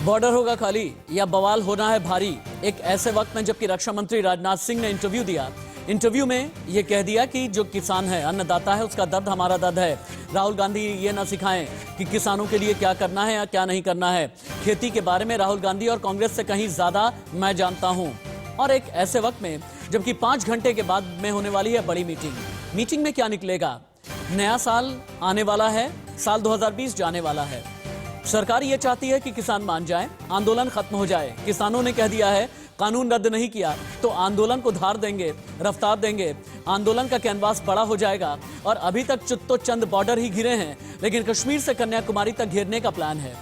Border होगा खाली या बवाल होना है भारी। एक ऐसे वक्त में जबकि रक्षा मंत्री राजनाथ सिंह ने इंटरव्यू दिया, इंटरव्यू में यह कह दिया कि जो किसान है, अन्नदाता है, उसका दर्द हमारा दर्द है। राहुल गांधी ये ना सिखाएं कि किसानों के लिए क्या करना है या क्या नहीं करना है। खेती के बारे में राहुल गांधी और कांग्रेस से कहीं ज्यादा मैं जानता हूं। और एक ऐसे वक्त में जबकि 5 घंटे के बाद में होने वाली है बड़ी मीटिंग में क्या निकलेगा? नया साल आने वाला है, साल 2020 जाने वाला है। सरकार ये चाहती है कि किसान मान जाएं, आंदोलन खत्म हो जाए। किसानों ने कह दिया है कानून रद्द नहीं किया तो आंदोलन को धार देंगे, रफ्तार देंगे, आंदोलन का कैनवास बड़ा हो जाएगा। और अभी तक तो चंद बॉर्डर ही घिरे हैं, लेकिन कश्मीर से कन्याकुमारी तक घेरने का प्लान है।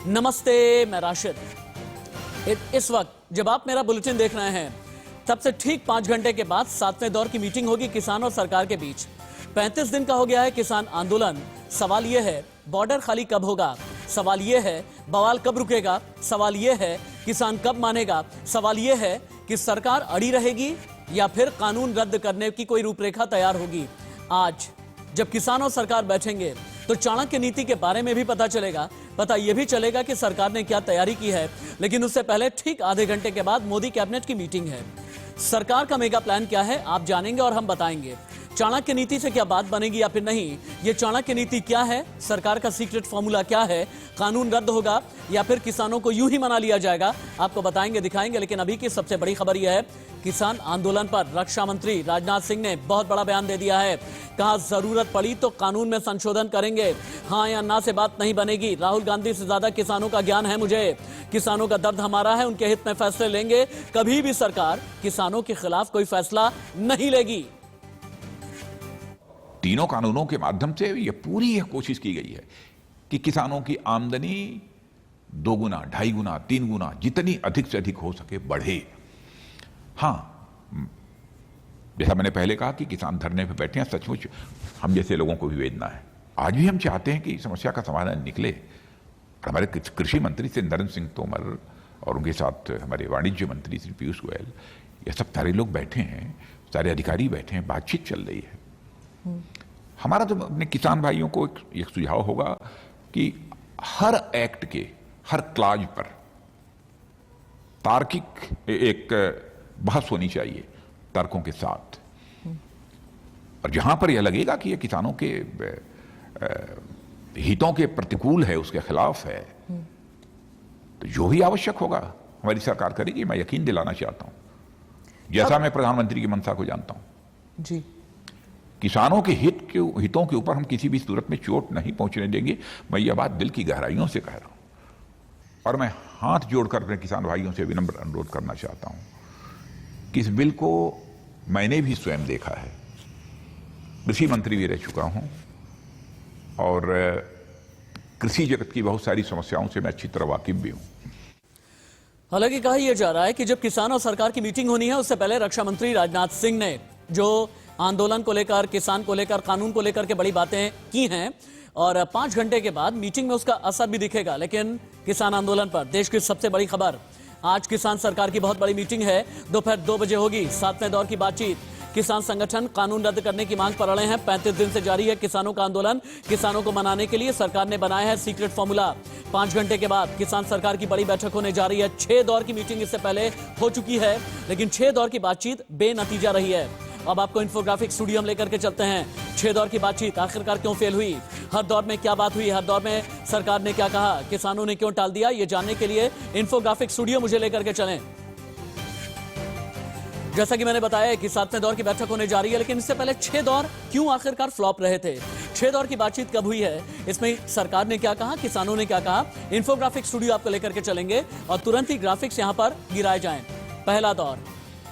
नमस्ते, मैं राशिद। इस वक्त जब आप मेरा बुलेटिन देख रहे हैं, तब से ठीक 5 घंटे के बाद 7वें दौर की मीटिंग होगी किसान और सरकार के बीच। 35 दिन का हो गया है किसान आंदोलन। सवाल यह है बॉर्डर खाली कब होगा, सवाल यह है बवाल कब रुकेगा, सवाल यह है किसान कब मानेगा, सवाल यह है कि सरकार अड़ी रहेगी या फिर कानून रद्द करने की कोई रूपरेखा तैयार होगी। आज जब किसान और सरकार बैठेंगे तो चाणक्य नीति के बारे में भी पता चलेगा, पता यह भी चलेगा कि सरकार ने क्या तैयारी की है। लेकिन उससे पहले ठीक आधे घंटे के बाद मोदी कैबिनेट की मीटिंग है। सरकार का मेगा प्लान क्या है आप जानेंगे और हम बताएंगे। चाणक्य नीति से क्या बात बनेगी या फिर नहीं, ये चाणक्य नीति क्या है, सरकार का सीक्रेट फॉर्मूला क्या है, कानून रद्द होगा या फिर किसानों को यूं ही मना लिया जाएगा, आपको बताएंगे, दिखाएंगे। लेकिन अभी की सबसे बड़ी खबर यह है, किसान आंदोलन पर रक्षा मंत्री राजनाथ सिंह ने बहुत बड़ा बयान दे दिया है। कहा जरूरत पड़ी तो कानून में संशोधन करेंगे, हाँ या ना से बात नहीं बनेगी। राहुल गांधी से ज्यादा किसानों का ज्ञान है मुझे, किसानों का दर्द हमारा है, उनके हित में फैसले लेंगे। कभी भी सरकार किसानों के खिलाफ कोई फैसला नहीं लेगी। तीनों कानूनों के माध्यम से ये पूरी कोशिश की गई है कि किसानों की आमदनी 2 गुना, 2.5 गुना, 3 गुना, जितनी अधिक से अधिक हो सके बढ़े। हाँ, जैसा मैंने पहले कहा कि किसान धरने पे बैठे हैं, सचमुच हम जैसे लोगों को भी वेदना है। आज भी हम चाहते हैं कि समस्या का समाधान निकले। हमारे कृषि मंत्री से नरेंद्र सिंह तोमर और उनके साथ हमारे वाणिज्य मंत्री श्री पीयूष गोयल, ये सब सारे लोग बैठे हैं, सारे अधिकारी बैठे हैं, बातचीत चल रही है। हमारा तो अपने किसान भाइयों को एक सुझाव होगा कि हर एक्ट के हर क्लाज पर तार्किक एक बहस होनी चाहिए, तर्कों के साथ। और जहां पर यह लगेगा कि यह किसानों के हितों के प्रतिकूल है, उसके खिलाफ है, तो जो भी आवश्यक होगा हमारी सरकार करेगी। मैं यकीन दिलाना चाहता हूं, जैसा मैं प्रधानमंत्री की मंशा को जानता हूं जी, किसानों के हितों के ऊपर हम किसी भी सूरत में चोट नहीं पहुंचने देंगे। मैं यह बात दिल की गहराइयों से कह रहा हूं। और मैं हाथ जोड़कर अपने किसान भाइयों से विनम्र अनुरोध करना चाहता हूं कि इस बिल को मैंने भी स्वयं देखा है, कृषि मंत्री भी रह चुका हूं और कृषि जगत की बहुत सारी समस्याओं से मैं अच्छी तरह वाकिफ भी हूं। हालांकि कहा यह जा रहा है कि जब किसान और सरकार की मीटिंग होनी है, उससे पहले रक्षा मंत्री राजनाथ सिंह ने जो आंदोलन को लेकर, किसान को लेकर, कानून को लेकर के बड़ी बातें की हैं और 5 घंटे के बाद मीटिंग में उसका असर भी दिखेगा। लेकिन किसान आंदोलन पर देश की सबसे बड़ी खबर, आज किसान सरकार की बहुत बड़ी मीटिंग है, दोपहर 2 बजे होगी। 7वें दौर की बातचीत, किसान संगठन कानून रद्द करने की मांग पर अड़े हैं। 35 दिन से जारी है किसानों का आंदोलन। किसानों को मनाने के लिए सरकार ने बनाया है सीक्रेट फॉर्मूला। 5 घंटे के बाद किसान सरकार की बड़ी बैठक होने जा रही है। 6 दौर की मीटिंग इससे पहले हो चुकी है, लेकिन 6 दौर की बातचीत बेनतीजा रही है। अब आपको इन्फोग्राफिक स्टूडियो हम लेकर के चलते हैं। 6 दौर की बातचीत आखिरकार क्यों फेल हुई, हर दौर में क्या बात हुई, हर दौर में सरकार ने क्या कहा, किसानों ने क्यों टाल दिया, ये जानने के लिए इन्फोग्राफिक स्टूडियो मुझे लेकर के चलें। जैसा कि मैंने बताया कि 7वें दौर की बैठक होने जा रही है, लेकिन इससे पहले 6 दौर क्यों आखिरकार फ्लॉप रहे थे, 6 दौर की बातचीत कब हुई है, इसमें सरकार ने क्या कहा, किसानों ने क्या कहा। इन्फोग्राफिक स्टूडियो आपको लेकर के चलेंगे और तुरंत ही ग्राफिक्स यहां पर गिराए जाएं। पहला दौर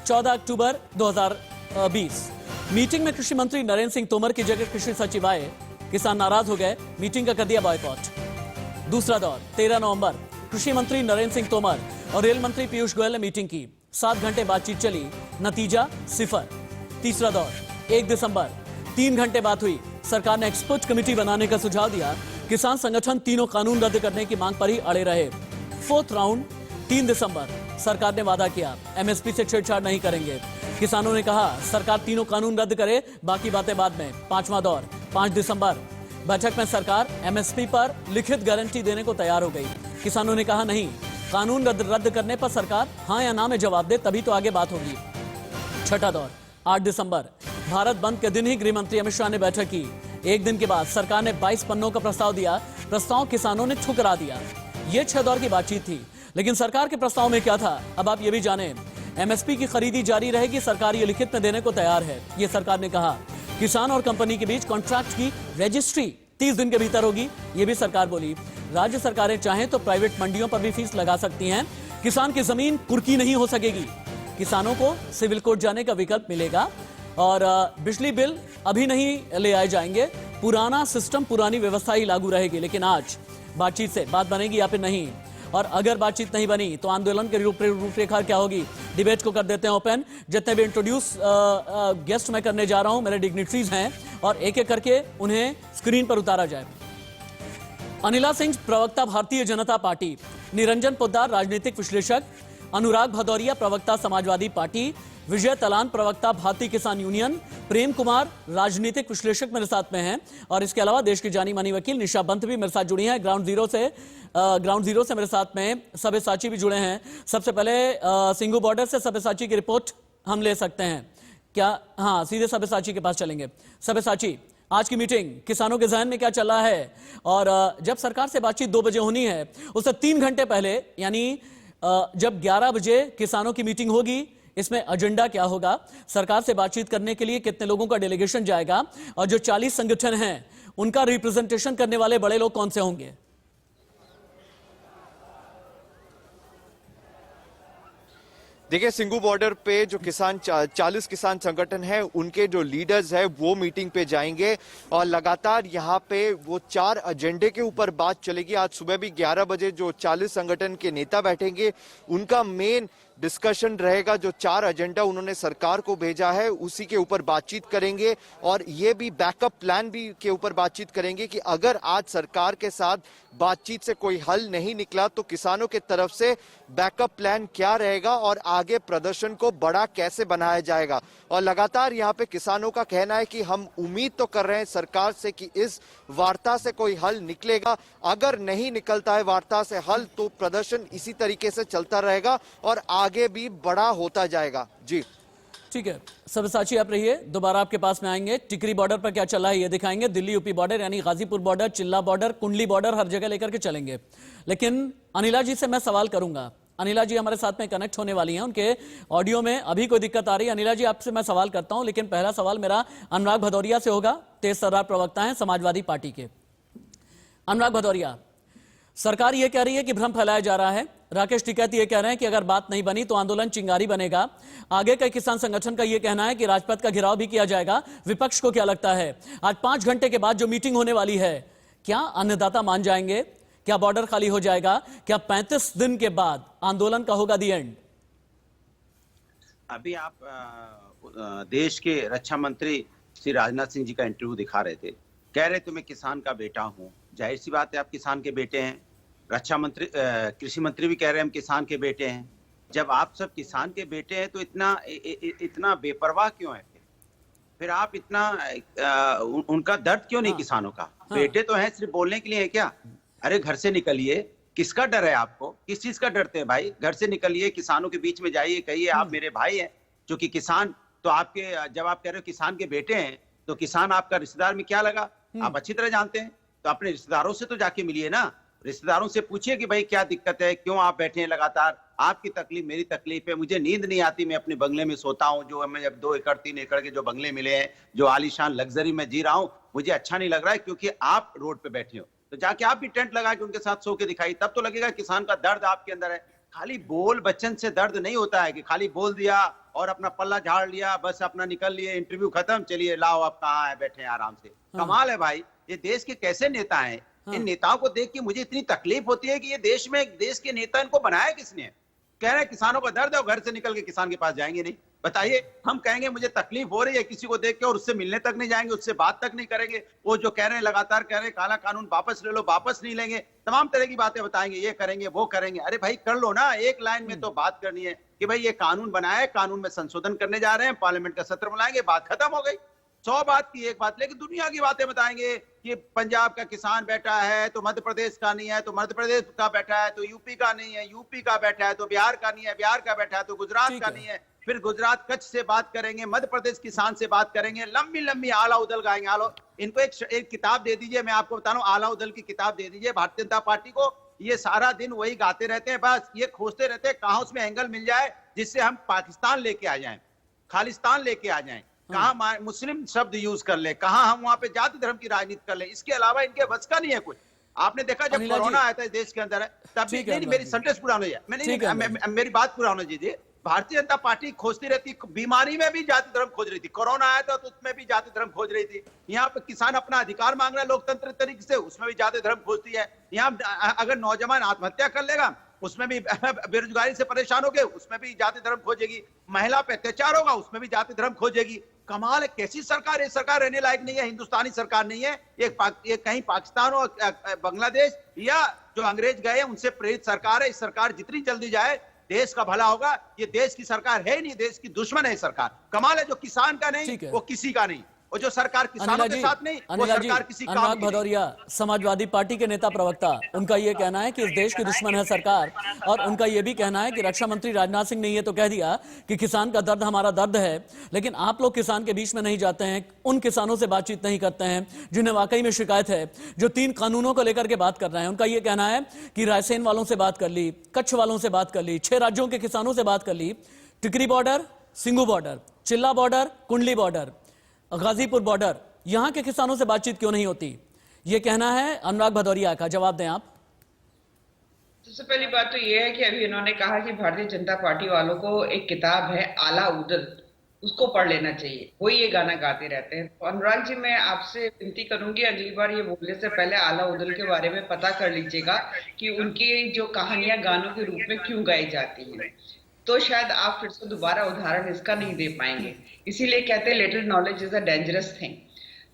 14 अक्टूबर 2020, मीटिंग में कृषि मंत्री नरेंद्र सिंह तोमर की जगह कृषि सचिव आए, किसान नाराज हो गए, मीटिंग का कर दिया बॉयकॉट। दूसरा दौर 13 नवंबर, कृषि मंत्री नरेंद्र सिंह तोमर और रेल मंत्री पीयूष गोयल ने मीटिंग की, 7 घंटे बातचीत चली, नतीजा 0। तीसरा दौर 1 दिसंबर, 3 घंटे बात हुई, सरकार ने एक्सपर्ट कमेटी बनाने का सुझाव दिया, किसान संगठन तीनों कानून रद्द करने की मांग पर ही अड़े रहे। 4th राउंड 3 दिसंबर, सरकार ने वादा किया एमएसपी से छेड़छाड़ नहीं करेंगे। किसानों ने कहा सरकार तीनों कानून रद्द करे, बाकी बातें बाद में। 5वां दौर 5 दिसंबर, बैठक में सरकार एमएसपी पर लिखित गारंटी देने को तैयार हो गई। किसानों ने कहा नहीं, कानून रद्द करने पर सरकार हाँ या ना में जवाब दे, तभी तो आगे बात होगी। छठा दौर 8 दिसंबर, भारत बंद के दिन ही गृह मंत्री अमित शाह ने बैठक की। एक दिन के बाद सरकार ने 22 पन्नों का प्रस्ताव दिया। प्रस्ताव किसानों ने ठुकरा दिया। यह 6 दौर की बातचीत थी, लेकिन सरकार के प्रस्ताव में क्या था, अब आप ये भी जानें। एमएसपी की खरीदी जारी रहेगी, सरकार ये लिखित में देने को तैयार है, ये सरकार ने कहा। किसान और कंपनी के बीच कॉन्ट्रैक्ट की रजिस्ट्री 30 दिन के भीतर होगी, ये भी सरकार बोली। राज्य सरकारें चाहें तो प्राइवेट मंडियों पर भी फीस लगा सकती हैं। किसान की जमीन कुर्की नहीं हो सकेगी। किसानों को सिविल कोर्ट जाने का विकल्प मिलेगा और बिजली बिल अभी नहीं ले आए जाएंगे। पुराना सिस्टम, पुरानी व्यवस्था ही लागू रहेगी। लेकिन आज बातचीत से बात बनेगी या फिर नहीं, और अगर बातचीत नहीं बनी तो आंदोलन की रूपरेखा क्या होगी। डिबेट को कर देते हैं ओपन। जितने भी इंट्रोड्यूस गेस्ट मैं करने जा रहा हूं, मेरे डिग्निटरीज हैं, और एक एक करके उन्हें स्क्रीन पर उतारा जाए। अनिला सिंह, प्रवक्ता भारतीय जनता पार्टी। निरंजन पोद्दार, राजनीतिक विश्लेषक। अनुराग भदौरिया, प्रवक्ता समाजवादी पार्टी। विजय तलान, प्रवक्ता भारतीय किसान यूनियन। प्रेम कुमार, राजनीतिक विश्लेषक मेरे साथ में हैं, और इसके अलावा देश की जानी मानी वकील निशा पंत भी मेरे साथ जुड़ी हैं। ग्राउंड जीरो से मेरे साथ में सब्यसाची भी जुड़े हैं। सबसे पहले सिंघू बॉर्डर से सब्यसाची की रिपोर्ट हम ले सकते हैं क्या? हाँ, सीधे सब्यसाची के पास चलेंगे। सब्यसाची, आज की मीटिंग किसानों के जहन में क्या चल रहा है, और जब सरकार से बातचीत 2 बजे होनी है, उससे 3 घंटे पहले यानी जब 11 बजे किसानों की मीटिंग होगी, इसमें एजेंडा क्या होगा, सरकार से बातचीत करने के लिए कितने लोगों का डेलीगेशन जाएगा, और जो 40 संगठन हैं उनका रिप्रेजेंटेशन करने वाले बड़े लोग कौन से होंगे? देखिए, सिंघू बॉर्डर पे जो 40 किसान संगठन है, उनके जो लीडर्स है वो मीटिंग पे जाएंगे, और लगातार यहाँ पे वो 4 एजेंडे के ऊपर बात चलेगी। आज सुबह भी 11 बजे जो 40 संगठन के नेता बैठेंगे, उनका मेन डिस्कशन रहेगा। जो 4 एजेंडा उन्होंने सरकार को भेजा है, उसी के ऊपर बातचीत करेंगे, और ये भी बैकअप प्लान भी के ऊपर बातचीत करेंगे कि अगर आज सरकार के साथ बातचीत से कोई हल नहीं निकला तो किसानों के तरफ से बैकअप प्लान क्या रहेगा और आगे प्रदर्शन को बड़ा कैसे बनाया जाएगा। और लगातार यहाँ पे किसानों का कहना है कि हम उम्मीद तो कर रहे हैं सरकार से कि इस वार्ता से कोई हल निकलेगा। अगर नहीं निकलता है वार्ता से हल, तो प्रदर्शन इसी तरीके से चलता रहेगा और आगे भी बड़ा होता जाएगा। जी ठीक है, सब्यसाची आप रहिए, दोबारा आपके पास में आएंगे। टिकरी बॉर्डर पर क्या चला है ये दिखाएंगे। दिल्ली यूपी बॉर्डर यानी गाजीपुर बॉर्डर, चिल्ला बॉर्डर, कुंडली बॉर्डर, हर जगह लेकर के चलेंगे। लेकिन अनिला जी से मैं सवाल करूंगा। अनिला जी हमारे साथ में कनेक्ट होने वाली हैं, उनके ऑडियो में अभी कोई दिक्कत आ रही है। अनिला जी, आपसे मैं सवाल करता हूं, लेकिन पहला सवाल मेरा अनुराग भदौरिया से होगा। तेज तर्रार प्रवक्ता हैं समाजवादी पार्टी के। अनुराग भदौरिया, सरकार ये कह रही है कि भ्रम फैलाया जा रहा है। राकेश टिकैत ये कह रहे हैं कि अगर बात नहीं बनी तो आंदोलन चिंगारी बनेगा। आगे का किसान संगठन का ये कहना है कि राजपथ का घेराव भी किया जाएगा। विपक्ष को क्या लगता है, आज 5 घंटे के बाद जो मीटिंग होने वाली है, क्या अन्नदाता मान जाएंगे? क्या बॉर्डर खाली हो जाएगा? क्या 35 दिन के बाद आंदोलन का होगा दी एंड? अभी आप देश के रक्षा मंत्री श्री राजनाथ सिंह जी का इंटरव्यू दिखा रहे थे, कह रहे थे मैं किसान का बेटा हूं। जाहिर सी बात है, आप किसान के बेटे हैं। रक्षा मंत्री, कृषि मंत्री भी कह रहे हैं हम किसान के बेटे हैं। जब आप सब किसान के बेटे हैं तो इतना बेपरवाह क्यों है? फिर आप इतना उनका दर्द क्यों नहीं? किसानों का बेटे तो हैं, सिर्फ बोलने के लिए है क्या? अरे घर से निकलिए, किसका डर है आपको? किस चीज का डरते हैं भाई? घर से निकलिए, किसानों के बीच में जाइए, कहिए आप मेरे भाई हैं जो कि किसान। तो आपके, जब आप कह रहे हो किसान के बेटे हैं, तो किसान आपका रिश्तेदार में क्या लगा? आप अच्छी तरह जानते हैं। तो अपने रिश्तेदारों से तो जाके मिलिए ना, रिश्तेदारों से पूछिए कि भाई क्या दिक्कत है, क्यों आप बैठे हैं लगातार? आपकी तकलीफ मेरी तकलीफ है। मुझे नींद नहीं आती, मैं अपने बंगले में सोता हूँ, जो हमें जब 2 एकड़ 3 एकड़ के जो बंगले मिले हैं, जो आलीशान लग्जरी में जी रहा हूँ, मुझे अच्छा नहीं लग रहा है, क्योंकि आप रोड पे बैठे हो। तो जाके आप भी टेंट लगा के उनके साथ सो के दिखाई, तब तो लगेगा किसान का दर्द आपके अंदर है। खाली बोल बच्चन से दर्द नहीं होता है कि खाली बोल दिया और अपना पल्ला झाड़ लिया, बस अपना निकल लिए, इंटरव्यू खत्म, चलिए लाओ आप कहाँ है, बैठे हैं आराम से। कमाल है भाई, ये देश के कैसे नेता हैं? इन नेताओं को देख के मुझे इतनी तकलीफ होती है कि ये देश के नेता, इनको बनाया किसने? कह रहे हैं किसानों का दर्द है और घर से निकल के किसान के पास जाएंगे नहीं। बताइए, हम कहेंगे मुझे तकलीफ हो रही है किसी को देख के, और उससे मिलने तक नहीं जाएंगे, उससे बात तक नहीं करेंगे। वो जो कह रहे हैं, लगातार कह रहे हैं काला कानून वापस ले लो, वापस नहीं लेंगे, तमाम तरह की बातें बताएंगे, ये करेंगे वो करेंगे। अरे भाई कर लो ना, एक लाइन में तो बात करनी है कि भाई ये कानून बनाया है, कानून में संशोधन करने जा रहे हैं, पार्लियामेंट का सत्र बुलाएंगे, बात खत्म हो गई। 100 बात की एक बात, लेकिन दुनिया की बातें बताएंगे कि पंजाब का किसान बैठा है तो मध्य प्रदेश का नहीं है, तो मध्य प्रदेश का बैठा है तो यूपी का नहीं है, यूपी का बैठा है तो बिहार का नहीं है, बिहार का बैठा है तो गुजरात ठीक का है। नहीं है, फिर गुजरात कच्छ से बात करेंगे, मध्य प्रदेश किसान से बात करेंगे, लंबी लंबी आला उदल गाएंगे। आलो इनको एक किताब दे दीजिए, मैं आपको बता रहा हूँ, आला उदल की किताब दे दीजिए भारतीय जनता पार्टी को। ये सारा दिन वही गाते रहते हैं, बस ये खोजते रहते हैं कहां उसमें एंगल मिल जाए जिससे हम पाकिस्तान लेके आ जाएं, खालिस्तान लेके आ जाएं, कहां मुस्लिम शब्द यूज कर ले, कहां हम वहां पे जाति धर्म की राजनीति कर ले। इसके अलावा इनके बस का नहीं है कुछ। आपने देखा जब अनिला जी, कोरोना आया था इस देश के अंदर, तब भी ठीक है नहीं, अनुराग मेरी जी। सेंटेंस पूरा होने ठीक है अनुराग जी। मेरी बात पूरा होने दीजिए। भारतीय जनता पार्टी खोजती रहती, बीमारी में भी जाति धर्म खोज रही थी, कोरोना आया था तो उसमें भी जाति धर्म खोज रही थी। यहाँ पे किसान अपना अधिकार मांग रहा है लोकतंत्र तरीके से, उसमें भी जाति धर्म खोजती है। यहाँ अगर नौजवान आत्महत्या कर लेगा उसमें भी बेरोजगारी से परेशान हो गए, उसमें भी जाति धर्म खोजेगी। महिला पे अत्याचार होगा उसमें भी जाति धर्म खोजेगी। कमाल है, कैसी सरकार है? सरकार रहने लायक नहीं है, हिंदुस्तानी सरकार नहीं है। ये कहीं पाकिस्तान और बांग्लादेश या जो अंग्रेज गए उनसे प्रेरित सरकार है। इस सरकार जितनी जल्दी जाए देश का भला होगा। ये देश की सरकार है ही नहीं, देश की दुश्मन है सरकार। कमाल है, जो किसान का नहीं ठीक है। वो किसी का नहीं, और जो सरकार किसानों अनिला के जी, साथ नहीं वो अनिला जी, सरकार किसी काम अनुराग की नहीं। भदौरिया समाजवादी पार्टी के नेता प्रवक्ता, उनका यह कहना है कि इस देश की दुश्मन है सरकार, और उनका यह भी कहना है कि रक्षा मंत्री राजनाथ सिंह ने यह तो कह दिया कि किसान का दर्द हमारा दर्द है, लेकिन आप लोग किसान के बीच में नहीं जाते हैं, उन किसानों से बातचीत नहीं करते हैं जिन्हें वाकई में शिकायत है, जो 3 कानूनों को लेकर के बात कर रहे हैं। उनका यह कहना है कि रायसेन वालों से बात कर ली, कच्छ वालों से बात कर ली, 6 राज्यों के किसानों से बात कर ली, टिकरी बॉर्डर, सिंगू बॉर्डर, चिल्ला बॉर्डर, कुंडली बॉर्डर, गाजीपुर बॉर्डर, यहां के किसानों से बातचीत क्यों नहीं होती? यह कहना है अनुराग भदौरिया का। जवाब दें आप। सबसे पहली बात तो यह है कि अभी इन्होंने कहा कि भारतीय जनता पार्टी वालों को एक किताब है आला उदल, उसको पढ़ लेना चाहिए, वो ये गाना गाते रहते हैं। तो अनुराग जी, मैं आपसे विनती करूंगी अगली बार ये बोलने से पहले आला उदल के बारे में पता कर लीजिएगा कि उनकी जो कहानियां गानों के रूप में क्यों गाई जाती हैं, तो शायद आप फिर से दोबारा उदाहरण इसका नहीं दे पाएंगे। इसीलिए कहते हैं little knowledge is a dangerous thing.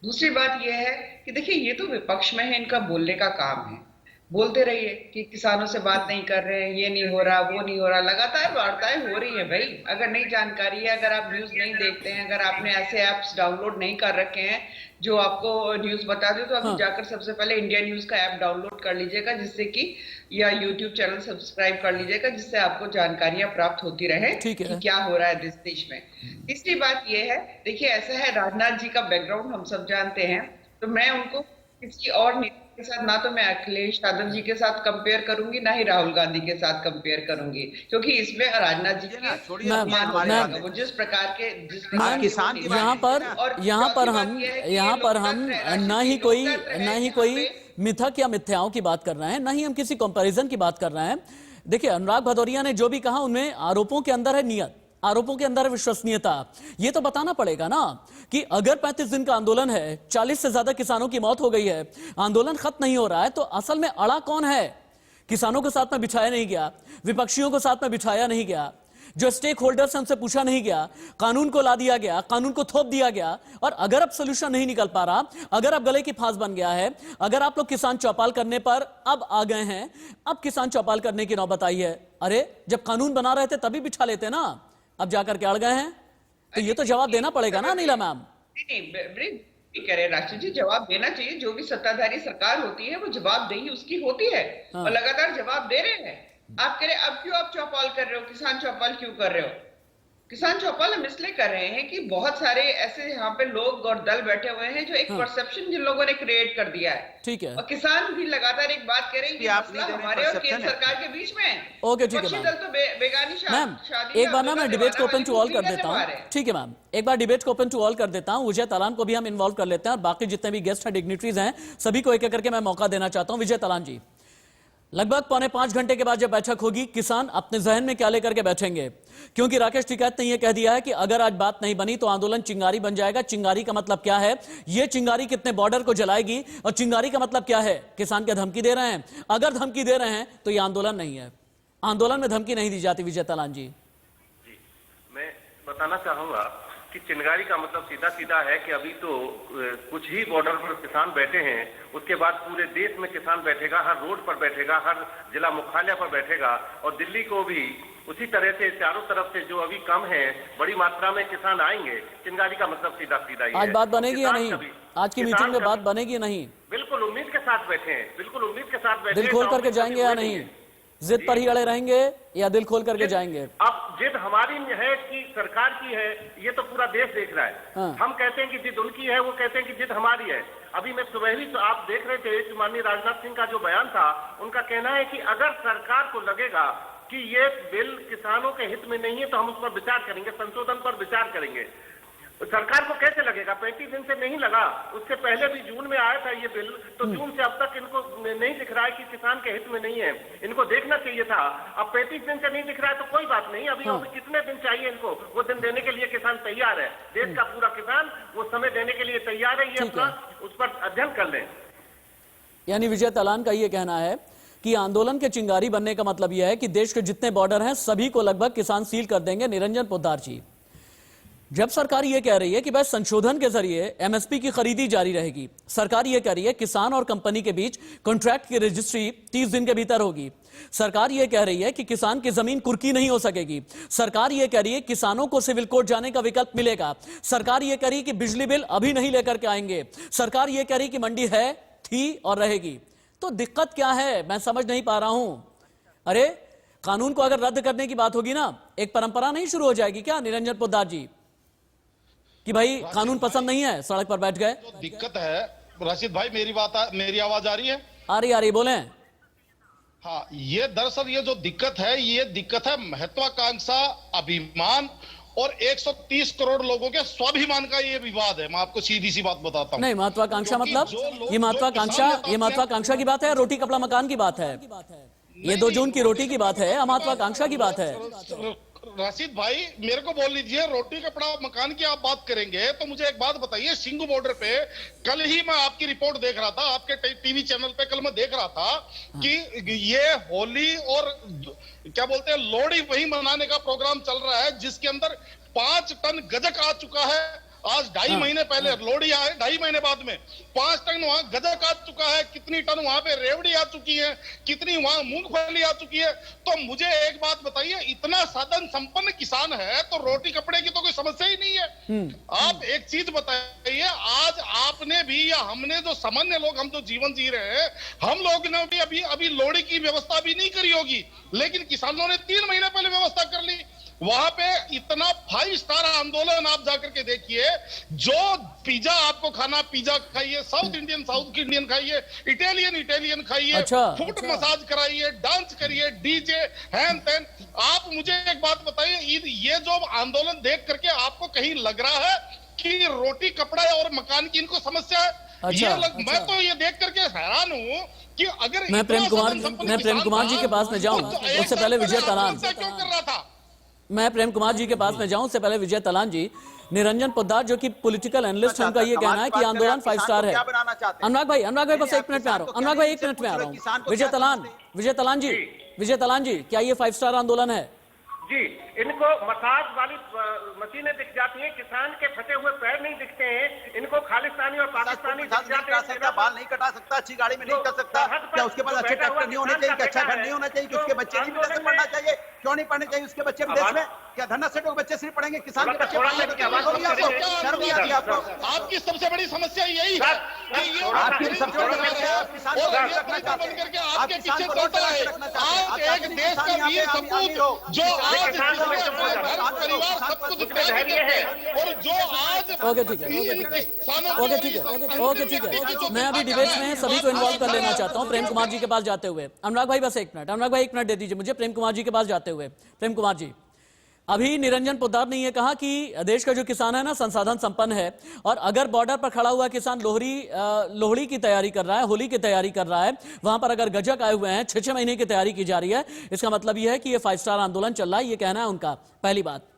दूसरी बात यह है कि देखिए, ये तो विपक्ष में है, इनका बोलने का काम है, बोलते रहिए कि किसानों से बात नहीं कर रहे हैं, ये नहीं हो रहा, वो नहीं हो रहा। लगातार वार्ताएं हो रही हैं भाई। अगर नई जानकारी है, अगर आप न्यूज नहीं देखते हैं, अगर आपने ऐसे ऐप्स डाउनलोड नहीं कर रखे हैं जो आपको न्यूज बता दे, तो अभी जाकर सबसे पहले इंडिया न्यूज का ऐप डाउनलोड कर लीजिएगा, जिससे कि, या यूट्यूब चैनल सब्सक्राइब कर लीजिएगा, जिससे आपको जानकारियां प्राप्त होती रहे कि क्या हो रहा है देश में। तीसरी बात यह है, देखिए ऐसा है, राजनाथ जी का बैकग्राउंड हम सब जानते हैं, तो मैं उनको किसी और नेता के साथ, ना तो मैं अखिलेश यादव जी के साथ कंपेयर करूंगी, ना ही राहुल गांधी के साथ कंपेयर करूंगी, क्योंकि इसमें राजनाथ जी की वो जिस प्रकार के किसान की यहाँ पर हम ना ही कोई मिथक या मिथ्याओं की बात कर रहे हैं, ना ही हम किसी कंपैरिजन की बात कर रहे हैं। देखिए, अनुराग भदौरिया ने जो भी कहा उनमें आरोपों के अंदर है नियत, आरोपों के अंदर विश्वसनीयता। यह तो बताना पड़ेगा ना कि अगर 35 दिन का आंदोलन है, 40 से ज्यादा किसानों की मौत हो गई है, आंदोलन खत्म नहीं हो रहा है, तो असल में अड़ा कौन है? किसानों को साथ में बिठाया नहीं गया, विपक्षियों को साथ में बिठाया नहीं गया, जो स्टेक होल्डर्स हैं उनसे पूछा नहीं गया, कानून को ला दिया गया, कानून को थोप दिया गया। और अगर अब सोल्यूशन नहीं निकल पा रहा, अगर अब गले की फांस बन गया है, अगर आप लोग किसान चौपाल करने पर अब आ गए हैं, अब किसान चौपाल करने की नौबत आई है, अरे जब कानून बना रहे थे तभी बिठा लेते ना, अब जाकर के अड़ गए हैं, तो ये तो जवाब देना पड़ेगा ना नीला मैम। नहीं कह रहे राष्ट्र जी, जवाब देना चाहिए। जो भी सत्ताधारी सरकार होती है वो जवाबदेही उसकी होती है, और लगातार जवाब दे रहे हैं। आप कह रहे अब क्यों आप चौपाल कर रहे हो, किसान चौपाल क्यों कर रहे हो? किसान चौपाल हम इसलिए कर रहे हैं कि बहुत सारे ऐसे यहाँ पे लोग और दल बैठे हुए हैं जो एक परसेप्शन जिन लोगों ने क्रिएट कर दिया है। ठीक है। और किसान भी लगातार एक बात कह रहे हैं कि हमारे और केंद्र सरकार के बीच में। ओके, ठीक है दल तो बेगानी मैम, एक बार ना मैं डिबेट को ओपन टू ऑल कर देता हूँ। ठीक है मैम, एक बार डिबेट को ओपन टू ऑल कर देता हूँ। विजय तलान को भी हम इन्वॉल्व कर लेते हैं, और बाकी जितने भी गेस्ट हैं, डिग्निटरीज हैं, सभी को एक एक करके मैं मौका देना चाहता हूँ। विजय तलान जी, लगभग 4.25 घंटे के बाद जब बैठक होगी, किसान अपने जहन में क्या लेकर के बैठेंगे? क्योंकि राकेश टिकैत ने यह कह दिया है कि अगर आज बात नहीं बनी तो आंदोलन चिंगारी बन जाएगा। चिंगारी का मतलब क्या है? यह चिंगारी कितने बॉर्डर को जलाएगी, और चिंगारी का मतलब क्या है? किसान क्या धमकी दे रहे हैं? अगर धमकी दे रहे हैं तो यह आंदोलन नहीं है, आंदोलन में धमकी नहीं दी जाती। विजय तलान जी, मैं बताना चाहूंगा कि चिंगारी का मतलब सीधा सीधा है कि अभी तो कुछ ही बॉर्डर पर किसान बैठे हैं, उसके बाद पूरे देश में किसान बैठेगा, हर रोड पर बैठेगा, हर जिला मुख्यालय पर बैठेगा, और दिल्ली को भी उसी तरह से चारों तरफ से जो अभी कम है, बड़ी मात्रा में किसान आएंगे। चिंगारी का मतलब सीधा सीधा ही आज है। बात बनेगी या नहीं? आज की मीटिंग में बात बनेगी या नहीं? बिल्कुल उम्मीद के साथ बैठे हैं, बिल्कुल उम्मीद के साथ बैठे दिल खोल करके जाएंगे या नहीं? जिद पर ही अड़े रहेंगे या दिल खोल करके जाएंगे? अब जिद हमारी है कि सरकार की है, ये तो पूरा देश देख रहा है। हाँ। हम कहते हैं कि जिद उनकी है, वो कहते हैं कि जिद हमारी है। अभी मैं सुबह ही तो आप देख रहे थे कि माननीय राजनाथ सिंह का जो बयान था, उनका कहना है कि अगर सरकार को लगेगा कि ये बिल किसानों के हित में नहीं है तो हम उस पर विचार करेंगे, संशोधन पर विचार करेंगे। सरकार को कैसे लगेगा? 35 दिन से नहीं लगा, उससे पहले भी जून में आया था ये बिल, तो जून से अब तक इनको नहीं दिख रहा है कि किसान के हित में नहीं है। इनको देखना चाहिए था। अब 35 दिन से नहीं दिख रहा है तो कोई बात नहीं, अभी कितने दिन चाहिए इनको, वो दिन देने के लिए किसान तैयार है। देश का पूरा किसान वो समय देने के लिए तैयार है। ये अपना उस पर अध्ययन कर लें। यानी विजय तलान का ये कहना है कि आंदोलन के चिंगारी बनने का मतलब यह है कि देश के जितने बॉर्डर हैं सभी को लगभग किसान सील कर देंगे। निरंजन पोद्दार जी, जब सरकार ये कह रही है कि बस संशोधन के जरिए एमएसपी की खरीदी जारी रहेगी, सरकार ये कह रही है किसान और कंपनी के बीच कॉन्ट्रैक्ट की रजिस्ट्री 30 दिन के भीतर होगी, सरकार ये कह रही है कि किसान की जमीन कुर्की नहीं हो सकेगी, सरकार ये कह रही है किसानों को सिविल कोर्ट जाने का विकल्प मिलेगा, सरकार ये कह रही है कि बिजली बिल अभी नहीं लेकर के आएंगे, सरकार ये कह रही है कि मंडी है, थी और रहेगी। तो दिक्कत क्या है, मैं समझ नहीं पा रहा हूं। अरे कानून को अगर रद्द करने की बात होगी ना, एक परंपरा नहीं शुरू हो जाएगी क्या निरंजन पोद्दार जी, कि भाई कानून पसंद नहीं है सड़क पर बैठ गए? तो दिक्कत है रशीद भाई, मेरी आवाज आ रही है? आ रही बोलें। हाँ, ये दरअसल ये जो दिक्कत है महत्वाकांक्षा, अभिमान और 130 करोड़ लोगों के स्वाभिमान का ये विवाद है। मैं आपको सीधी सी बात बताता हूँ। नहीं, महत्वाकांक्षा मतलब ये महत्वाकांक्षा की बात है, रोटी कपड़ा मकान की बात है, ये 2 जून की रोटी की बात है, महत्वाकांक्षा की बात है। रशीद भाई मेरे को बोल लीजिए, रोटी कपड़ा मकान की आप बात करेंगे तो मुझे एक बात बताइए, सिंगू बॉर्डर पे कल ही मैं आपकी रिपोर्ट देख रहा था, आपके टीवी चैनल पे कल मैं देख रहा था कि ये होली और क्या बोलते हैं लोहड़ी वही मनाने का प्रोग्राम चल रहा है, जिसके अंदर 5 टन गजक आ चुका है। आज 2.5 महीने पहले लोहड़ी आए, 2.5 महीने बाद में 5 टन वहां गजक आ चुका है। कितनी टन वहां पे रेवड़ी आ चुकी है, कितनी वहां मूंगफली आ चुकी है। तो मुझे एक बात बताइए, इतना साधन संपन्न किसान है तो रोटी कपड़े की तो कोई समस्या ही नहीं है। आप एक चीज बताइए, आज आपने भी या हमने जो सामान्य लोग हम जो जीवन जी रहे हैं, हम लोग ने भी अभी लोहड़ी की व्यवस्था भी नहीं करी होगी, लेकिन किसानों ने 3 महीने पहले व्यवस्था कर ली। वहां पे इतना 5 स्टार आंदोलन आप जाकर के देखिए, जो पिज्जा आपको खाना, पिज्जा खाइए, साउथ इंडियन खाइए, इटालियन खाइए, अच्छा, फुट मसाज कराइए, डांस करिए, डीजे हैन तेन। आप मुझे एक बात बताइए, ये जो आंदोलन देख करके आपको कहीं लग रहा है कि रोटी कपड़ा और मकान की इनको समस्या है? अच्छा, मैं तो ये देख करके हैरान हूं कि अगर मैं प्रेम कुमार जी के पास में जाऊं, उससे पहले विजय तलान, क्यों कर रहा था? मैं प्रेम कुमार जी के पास में जाऊं उससे पहले विजय तलान जी, निरंजन पोद्दार जो कि पॉलिटिकल एनालिस्ट हैं, उनका ये कहना है कि आंदोलन 5 स्टार है। अनुराग भाई बस 1 मिनट में आ रहा हूं, अनुराग भाई 1 मिनट में आ रहा हूं। विजय तलान जी, क्या ये 5 स्टार आंदोलन है? जी, इनको मसाज वाली मशीनें दिख जाती हैं, किसान के फटे हुए पैर नहीं दिखते हैं, इनको खालिस्तानी और पाकिस्तानी दिख जाते हैं। बाल नहीं कटा सकता, अच्छी गाड़ी में नहीं कर सकता, क्या उसके पास अच्छे ट्रैक्टर नहीं होने चाहिए, क्या अच्छा घर नहीं होना चाहिए, कि उसके बच्चे नहीं विदेश में पढ़ना चाहिए, क्यों नहीं पढ़ने चाहिए उसके बच्चे विदेश में? क्या धन्ना सेठों के बच्चे सिर्फ पढ़ेंगे, किसान के बच्चे पढ़ेंगे? शर्म नहीं आती आपको? आपकी सबसे बड़ी समस्या यही है कि आपकी सबसे बड़ी समस्या है किसान को रखना चाहते हैं, आप किसान को रोड पर रखना चाहते हैं। आज एक देश का वीर सपूत जो आज परिवार सब कुछ त्याग करके और जो आज ओके ठीक है, मैं अभी डिबेट में सभी को इन्वॉल्व कर लेना चाहता हूं। प्रेम कुमार जी के पास जाते हुए, अनुराग भाई बस 1 मिनट, अनुराग भाई 1 मिनट दे दीजिए मुझे। प्रेम कुमार जी के पास जाते हुए, प्रेम कुमार जी, अभी निरंजन पोद्दार ने यह कहा कि देश का जो किसान है ना संसाधन संपन्न है, और अगर बॉर्डर पर खड़ा हुआ किसान लोहड़ी की तैयारी कर रहा है, होली की तैयारी कर रहा है, वहां पर अगर गजक आए हुए हैं, 6-6 महीने की तैयारी की जा रही है, इसका मतलब यह है कि यह 5 स्टार आंदोलन चल रहा है, यह कहना है उनका। पहली बात।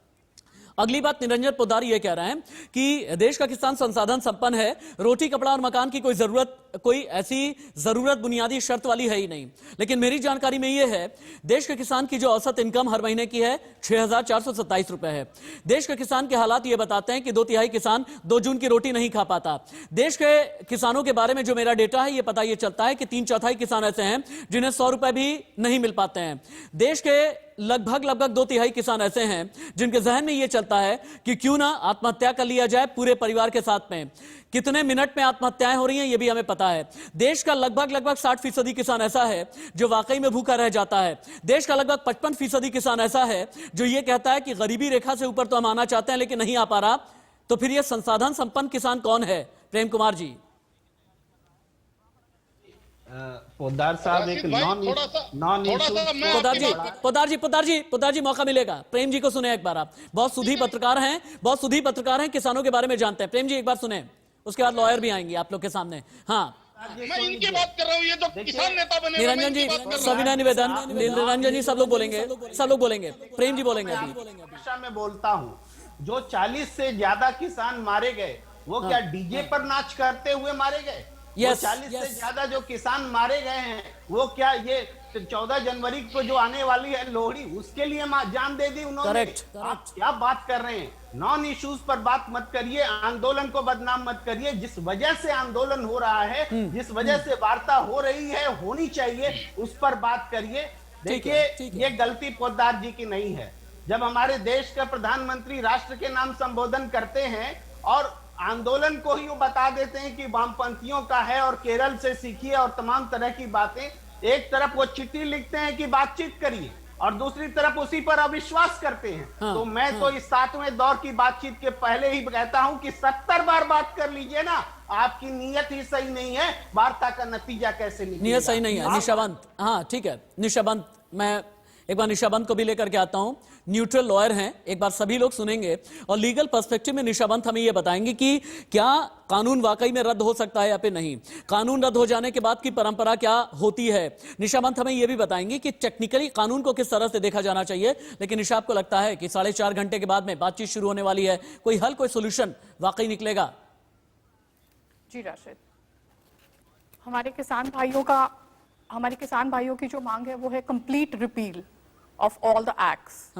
अगली बात, निरंजन पोद्दार ये कह रहे हैं कि देश का किसान संसाधन संपन्न है, रोटी कपड़ा और मकान की कोई ऐसी जरूरत बुनियादी शर्त वाली है ही नहीं। लेकिन मेरी जानकारी में यह है, देश के किसान की जो औसत इनकम हर महीने की है 6,427 रुपए है। देश के किसान के हालात ये बताते हैं कि 2/3 किसान 2 जून की रोटी नहीं खा पाता। देश के किसानों के बारे में जो मेरा डेटा है, ये पता ये चलता है कि 3/4 किसान ऐसे हैं जिन्हें 100 रुपए भी नहीं मिल पाते हैं। देश के लगभग 2/3 किसान ऐसे हैं जिनके जहन में यह चलता है कि क्यों ना आत्महत्या कर लिया जाए पूरे परिवार के साथ में। कितने मिनट में आत्महत्याएं हो रही हैं यह भी हमें पता है। देश का लगभग 60% किसान ऐसा है जो वाकई में भूखा रह जाता है। देश का लगभग 55% किसान ऐसा है जो यह कहता है कि गरीबी रेखा से ऊपर तो हम आना चाहते हैं लेकिन नहीं आ पा रहा। तो फिर यह संसाधन संपन्न किसान कौन है? प्रेम कुमार जी। पोद्दार साहब एक पोद्दार जी मौका मिलेगा। प्रेम जी को सुने एक बार। आप बहुत सुधी पत्रकार हैं, किसानों के बारे में जानते हैं। प्रेम जी एक बार सुने, उसके बाद लॉयर भी आएंगे आप लोग के सामने। हाँ, मैं इनकी बात कर रहा हूँ, ये जो किसान नेता बने। निरंजन जी, सविनय निवेदन, निरंजन जी सब लोग बोलेंगे। प्रेम जी बोलेंगे अभी। भाषा में बोलता हूँ, जो 40 से ज्यादा किसान मारे गए वो क्या डीजे पर नाच करते हुए मारे गए? 40 से ज्यादा जो किसान मारे गए हैं वो क्या ये 14 जनवरी को जो आने वाली है लोहड़ी, उसके लिए जान दे दी उन्होंने? आप क्या बात कर रहे हैं? नॉन इश्यूज पर बात मत करिए, आंदोलन को बदनाम मत करिए। जिस वजह से आंदोलन हो रहा है, जिस वजह से वार्ता हो रही है, होनी चाहिए, उस पर बात करिए। देखिए, ये गलती पोद्दार जी की नहीं है। जब हमारे देश का प्रधानमंत्री राष्ट्र के नाम संबोधन करते हैं और आंदोलन को ही वो बता देते हैं कि वामपंथियों का है और केरल से सीखिए और तमाम तरह की बातें, एक तरफ वो चिट्ठी लिखते हैं कि बातचीत करिए और दूसरी तरफ उसी पर अविश्वास करते हैं। तो मैं तो इस 7वें दौर की बातचीत के पहले ही कहता हूं कि 70 बार बात कर लीजिए ना, आपकी नीयत ही सही नहीं है, वार्ता का नतीजा कैसे निकलेगा? नीयत सही नहीं है। निशाबंत, हाँ ठीक है, निशाबंत, मैं एक बार निशाबंत को भी लेकर के आता हूं। न्यूट्रल लॉयर हैं, एक बार सभी लोग सुनेंगे और लीगल पर्सपेक्टिव में निशाबंत हमें यह बताएंगे कि क्या कानून वाकई में रद्द हो सकता है या फिर नहीं। कानून रद्द हो जाने के बाद की परंपरा क्या होती है। निशाबंत हमें यह भी बताएंगे कि टेक्निकली कानून को किस तरह से देखा जाना चाहिए। लेकिन निशा, आपको लगता है कि 4.5 घंटे के बाद में बातचीत शुरू होने वाली है, कोई हल, कोई सोल्यूशन वाकई निकलेगा? जी राशिद, हमारे किसान भाइयों की जो मांग है वो है complete repeal of all the acts.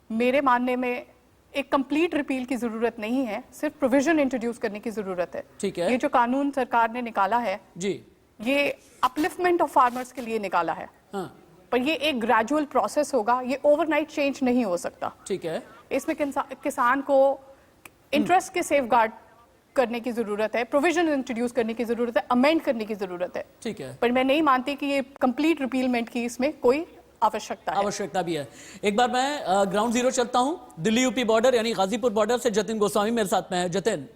मेरे मानने में एक कंप्लीट रिपील की जरूरत नहीं है, सिर्फ प्रोविजन इंट्रोड्यूस करने की जरूरत है। ठीक है। ये जो कानून सरकार ने निकाला है जी, ये अपलिफ्टमेंट ऑफ फार्मर्स के लिए निकाला है। पर ये एक ग्रेजुअल प्रोसेस होगा, ये ओवरनाइट चेंज नहीं हो सकता। ठीक है। इसमें किसान को इंटरेस्ट के सेफगार्ड करने की जरूरत है, प्रोविजन इंट्रोड्यूस करने की जरूरत है, अमेंड करने की जरूरत है। ठीक है। पर मैं नहीं मानती कि ये कंप्लीट रिपीलमेंट की इसमें कोई आवश्यकता भी है। एक बार मैं ग्राउंड जीरो चलता हूं, दिल्ली यूपी बॉर्डर यानी गाजीपुर बॉर्डर से जतिन गोस्वामी मेरे साथ में है। जतिन,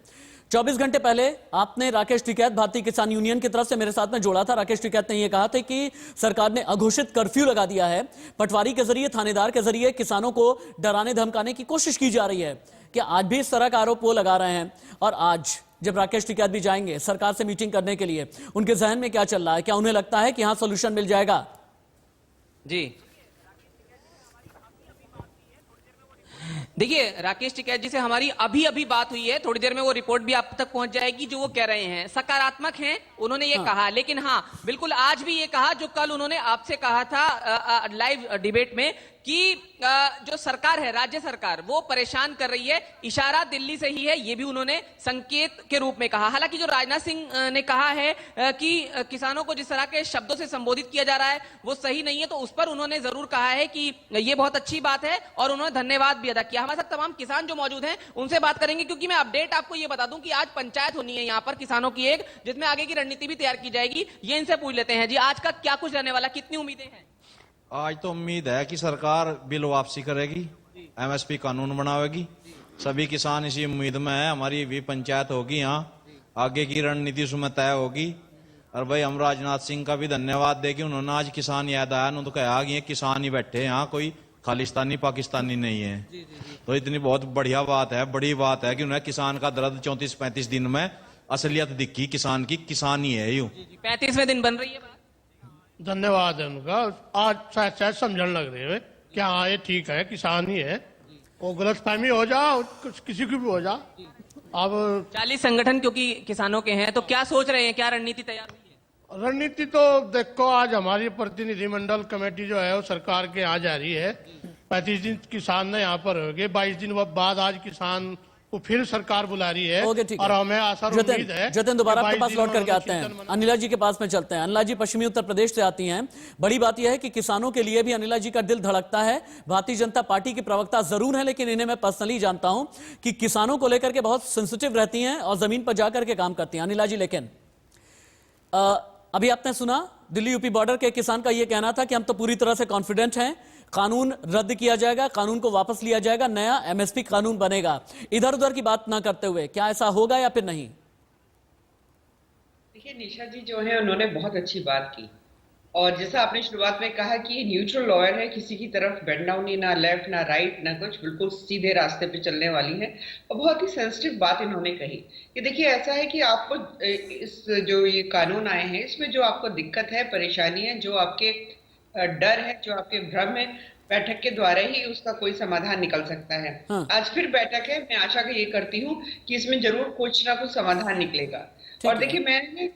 24 घंटे पहले आपने राकेश टिकैत भारतीय किसान यूनियन की तरफ से मेरे साथ में जोड़ा था। राकेश टिकैत ने यह कहा था कि सरकार ने अघोषित कर्फ्यू लगा दिया है, पटवारी के जरिए, थानेदार के जरिए किसानों को डराने धमकाने की कोशिश की जा रही है। क्या आज भी इस तरह का आरोप वो लगा रहे हैं? और आज जब राकेश टिकैत भी जाएंगे सरकार से मीटिंग करने के लिए, उनके जहन में क्या चल रहा है? क्या उन्हें लगता है कि यहां सोल्यूशन मिल जाएगा? जी देखिए, राकेश टिकैत जी से हमारी अभी बात हुई है, थोड़ी देर में वो रिपोर्ट भी आप तक पहुंच जाएगी। जो वो कह रहे हैं सकारात्मक हैं, उन्होंने ये कहा। लेकिन हाँ, बिल्कुल आज भी ये कहा जो कल उन्होंने आपसे कहा था लाइव डिबेट में कि जो सरकार है, राज्य सरकार, वो परेशान कर रही है, इशारा दिल्ली से ही है, ये भी उन्होंने संकेत के रूप में कहा। हालांकि जो राजनाथ सिंह ने कहा है कि किसानों को जिस तरह के शब्दों से संबोधित किया जा रहा है वो सही नहीं है, तो उस पर उन्होंने जरूर कहा है कि ये बहुत अच्छी बात है और उन्होंने धन्यवाद भी अदा किया। हमारे साथ तमाम किसान जो मौजूद हैं उनसे बात करेंगे, क्योंकि मैं अपडेट आपको ये बता दूं कि आज पंचायत होनी है यहाँ पर किसानों की एक, जिसमें आगे की रणनीति भी तैयार की जाएगी। ये इनसे पूछ लेते हैं। जी, आज का क्या कुछ रहने वाला, कितनी उम्मीदें हैं? आज तो उम्मीद है कि सरकार बिल वापसी करेगी, एमएसपी कानून बनावेगी। सभी किसान इसी उम्मीद में है। हमारी भी पंचायत होगी, यहाँ आगे की रणनीति उसमें तय होगी। और भाई हम राजनाथ सिंह का भी धन्यवाद दे कि उन्होंने आज किसान याद आया, उन्होंने तो कहा कि ये किसान ही बैठे यहाँ, कोई खालिस्तानी पाकिस्तानी नहीं है। तो इतनी बहुत बढ़िया बात है, बड़ी बात है कि उन्हें किसान का दर्द 34-35 दिन में असलियत दिखी किसान की, किसान ही है। यूं 35वें दिन बन रही है। धन्यवाद है उनका। आज शायद समझने लग रहे हैं कि हाँ ये ठीक है, किसान ही है। वो गलतफहमी हो जा, किसी की भी हो जा। अब 40 संगठन क्योंकि किसानों के हैं, तो क्या सोच रहे हैं, क्या रणनीति तैयार हुई है? रणनीति तो देखो, आज हमारी प्रतिनिधिमंडल कमेटी जो है वो सरकार के यहाँ जा रही है। 35 दिन किसान ने यहाँ पर हो गए, 22 दिन बाद आज किसान वो फिर सरकार बुला रही है। ओके, ठीक है। और हमें आशा और उम्मीद है। जतिन दोबारा कि आपके 22 पास लौट दिनों करके में आते हैं, चिंतन अनिला जी के पास में चलते हैं। अनिला जी पश्चिमी उत्तर प्रदेश से आती हैं। बड़ी बात यह है कि किसानों के लिए भी अनिला जी का दिल धड़कता है। भारतीय जनता पार्टी की प्रवक्ता जरूर है, लेकिन इन्हें मैं पर्सनली जानता हूं कि किसानों को लेकर के बहुत सेंसिटिव रहती हैं और जमीन पर जाकर के काम करती हैं। अनिला जी, लेकिन अभी आपने सुना दिल्ली यूपी बॉर्डर के किसान का यह कहना था कि हम तो पूरी तरह से कॉन्फिडेंट हैं, कानून रद्द किया जाएगा, कानून को वापस लिया जाएगा, नया एमएसपी कानून बनेगा। इधर उधर की बात ना करते हुए क्या ऐसा होगा या फिर नहीं? देखिए, निशा जी जो है उन्होंने बहुत अच्छी बात की, और जैसा आपने शुरुआत में कहा कि ये न्यूट्रल लॉयर है, किसी की तरफ बेंड डाउन नहीं, ना लेफ्ट ना राइट ना कुछ, बिल्कुल सीधे रास्ते पे चलने वाली है। और बहुत ही सेंसिटिव बात इन्होंने कही कि देखिए ऐसा है कि आपको इस जो ये कानून आए हैं इसमें जो आपको दिक्कत है, परेशानी है, जो आपके डर है, जो आपके भ्रम है, बैठक के द्वारा ही उसका कोई समाधान निकल सकता है। आज फिर बैठक है, मैं आशा ये करती हूँ कि इसमें जरूर कुछ ना कुछ समाधान निकलेगा। और देखिए मैंने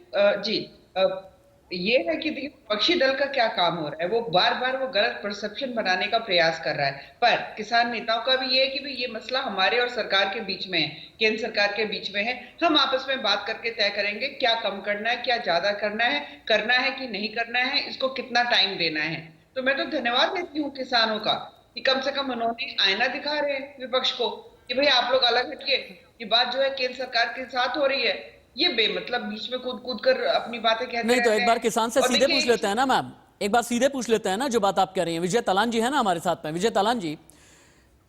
ये है कि देखिए विपक्षी दल का क्या काम हो रहा है, वो बार बार वो गलत परसेप्शन बनाने का प्रयास कर रहा है। पर किसान नेताओं का भी ये है कि भाई ये मसला हमारे और सरकार के बीच में है, केंद्र सरकार के बीच में है। हम आपस में बात करके तय करेंगे क्या कम करना है, क्या ज्यादा करना है कि नहीं करना है, इसको कितना टाइम देना है। तो मैं तो धन्यवाद देती हूँ किसानों का कि कम से कम उन्होंने आईना दिखा रहे हैं विपक्ष को कि भाई आप लोग अलग हटिए। ये बात जो है केंद्र सरकार के साथ हो रही है, ये बेमतलब बीच में कूद कर अपनी बातें कहते नहीं, तो एक बार किसान से सीधे पूछ लेते हैं ना मैम, एक बार सीधे पूछ लेते हैं ना जो बात आप कह रही हैं। विजय तालान जी है ना हमारे साथ में। विजय तालान जी,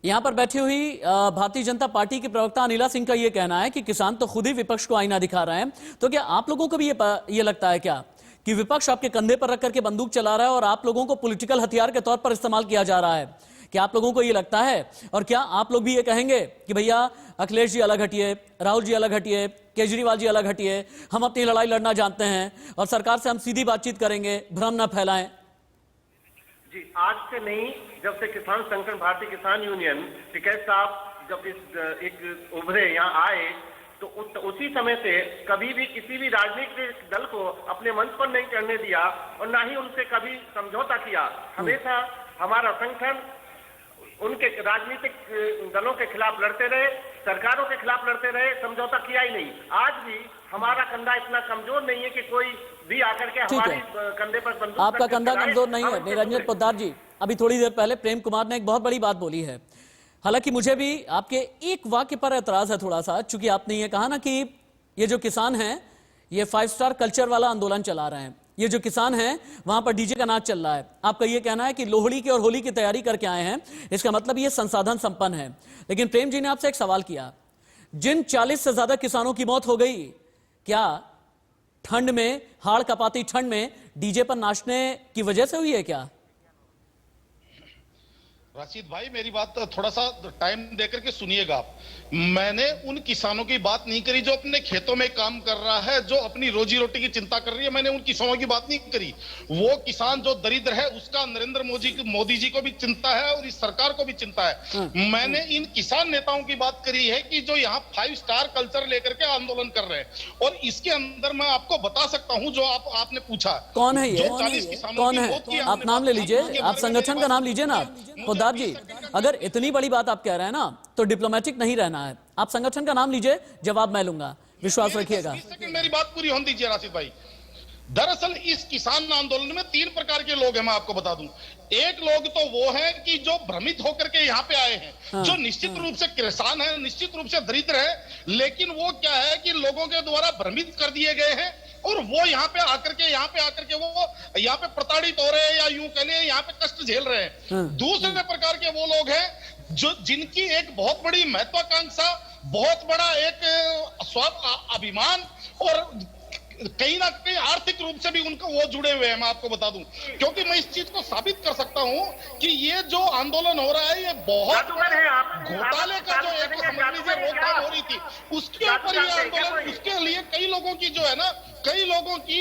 यहां पर बैठी हुई भारतीय जनता पार्टी की प्रवक्ता अनिला सिंह का यह कहना है कि किसान तो खुद ही विपक्ष को आईना दिखा रहे हैं। तो क्या आप लोगों को भी ये लगता है क्या कि विपक्ष आपके कंधे पर रख करके बंदूक चला रहा है और आप लोगों को पॉलिटिकल हथियार के तौर पर इस्तेमाल किया जा रहा है? क्या आप लोगों को ये लगता है? और क्या आप लोग भी ये कहेंगे कि भैया अखिलेश जी अलग हटिए, राहुल जी अलग हटिए, केजरीवाल जी अलग हटिए, हम अपनी लड़ाई लड़ना जानते हैं और सरकार से हम सीधी बातचीत करेंगे, भ्रम ना फैलाएं? जी, आज से नहीं, जब से किसान संगठन भारतीय किसान यूनियन टिकैत साहब जब इस एक उभरे यहाँ आए तो उसी समय से कभी भी किसी भी राजनीतिक दल को अपने मंच पर नहीं चढ़ने दिया और ना ही उनसे कभी समझौता किया। हमेशा हमारा संगठन उनके राजनीतिक दलों के खिलाफ लड़ते रहे, सरकारों के खिलाफ लड़ते रहे, समझौता किया ही नहीं। आज भी हमारा कंधा इतना कमजोर नहीं है कि कोई भी आकर के हमारे कंधे पर बंदूक। आपका कंधा कमजोर नहीं है निरंजन पोद्दार जी। अभी थोड़ी देर पहले प्रेम कुमार ने एक बहुत बड़ी बात बोली है। हालांकि मुझे भी आपके एक वाक्य पर एतराज है थोड़ा सा, चूंकि आपने ये कहा ना कि ये जो किसान हैं ये 5 स्टार कल्चर वाला आंदोलन चला रहे हैं, ये जो किसान हैं वहां पर डीजे का नाच चल रहा है। आपका ये कहना है कि लोहड़ी की और होली की तैयारी करके आए हैं, इसका मतलब ये संसाधन संपन्न है। लेकिन प्रेम जी ने आपसे एक सवाल किया, जिन 40 से ज्यादा किसानों की मौत हो गई, क्या ठंड में, हाड़ कपाती ठंड में डीजे पर नाचने की वजह से हुई है क्या? राशिद भाई, मेरी बात थोड़ा सा टाइम देकर के सुनिएगा आप। मैंने उन किसानों की बात नहीं करी जो अपने खेतों में काम कर रहा है, जो अपनी रोजी रोटी की चिंता कर रही है। मैंने उन किसानों की बात नहीं करी। वो किसान जो दरिद्र है उसका नरेंद्र मोदी जी को भी चिंता है और इस सरकार को भी चिंता है। मैंने इन किसान नेताओं की बात करी है कि जो यहाँ 5 स्टार कल्चर लेकर के आंदोलन कर रहे हैं। और इसके अंदर मैं आपको बता सकता हूँ, जो आपने पूछा कौन है ये, 40 किसानों कौन है? आप नाम ले लीजिए, आप संगठन का नाम लीजिए ना पोद्दार जी। अगर इतनी बड़ी बात आप कह रहे हैं ना तो डिप्लोमेटिक नहीं रहना है। आप संगठन का नाम लीजिए, जवाब मैं लूंगा, विश्वास रखिएगा। मेरी बात पूरी होने दीजिए राशिद भाई। दरअसल इस किसान आंदोलन में 3 प्रकार के लोग हैं, मैं आपको बता दूं। एक लोग तो वो हैं कि जो भ्रमित होकर के यहाँ पे आए हैं, जो निश्चित रूप से किसान है, निश्चित रूप से दरिद्र है, लेकिन वो क्या है कि लोगों के द्वारा भ्रमित कर दिए गए हैं और वो यहाँ पे आकर के वो यहाँ पे प्रताड़ित हो रहे हैं या यूं कह लें यहाँ पे कष्ट झेल रहे हैं। दूसरे प्रकार के वो लोग हैं जो जिनकी एक बहुत बड़ी महत्वाकांक्षा, बहुत बड़ा एक अभिमान और कहीं ना कहीं आर्थिक रूप से भी उनको वो जुड़े हुए हैं। मैं आपको बता दूं, क्योंकि मैं इस चीज को साबित कर सकता हूं कि ये जो आंदोलन हो रहा है ये बहुत घोटाले का जो एक समझ लीजिए रोकथाम हो रही थी, उसके ऊपर ये आंदोलन, उसके लिए कई लोगों की जो है ना, कई लोगों की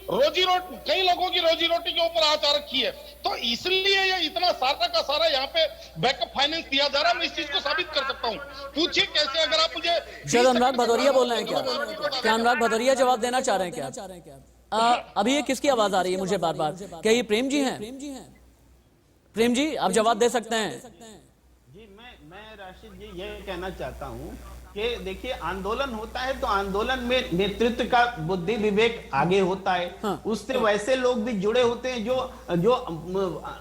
रोजी रोटी के ऊपर आंच आ रखी है। तो इसलिए ये इतना सारा का सारा यहाँ पे बैकअप फाइनेंस दिया जा रहा है। मैं इस चीज को साबित कर सकता हूँ। पूछिए कैसे, अगर आप मुझे शायद अनुराग भदौरिया बोल रहे हैं क्या अनुराग भदौरिया जवाब देना चाह रहे हैं क्या? अभी ये किसकी आवाज आ रही है मुझे बार बार? क्या ये प्रेम जी हैं? प्रेम जी आप जवाब दे सकते हैं। जी मैं राशिद जी ये कहना चाहता हूँ कि देखिए आंदोलन होता है तो आंदोलन में नेतृत्व का बुद्धि विवेक आगे होता है। हाँ। उससे वैसे लोग भी जुड़े होते हैं जो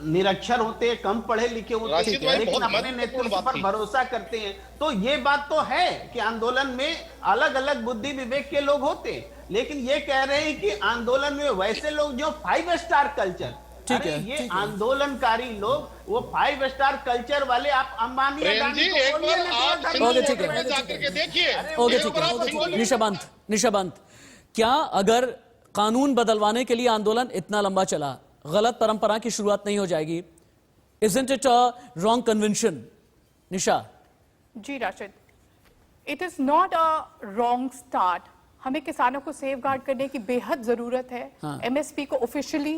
निरक्षर होते हैं, कम पढ़े लिखे होते हैं, लेकिन अपने नेतृत्व पर भरोसा करते हैं। तो ये बात तो है कि आंदोलन में अलग अलग बुद्धि विवेक के लोग होते हैं, लेकिन ये कह रहे हैं कि आंदोलन में वैसे लोग जो 5 स्टार कल्चर, ठीक है, ये ठीक है। आंदोलनकारी लोग वो 5 स्टार कल्चर वाले, आप अंबानी अडानी को एक बोलिए बार ना, आप थोड़ा सिंगल ओके, ठीक है। बॉर्डर में जाकर के देखिए। ओके, ठीक है। निशाबंत, क्या अगर कानून बदलवाने के लिए आंदोलन इतना लंबा चला, गलत परंपरा की शुरुआत नहीं हो जाएगी? Isn't it a wrong convention? Nisha? Ji Rashid, it is not a wrong start. हमें किसानों को सेफ गार्ड करने की बेहद जरूरत है। हाँ। एमएसपी को ऑफिशियली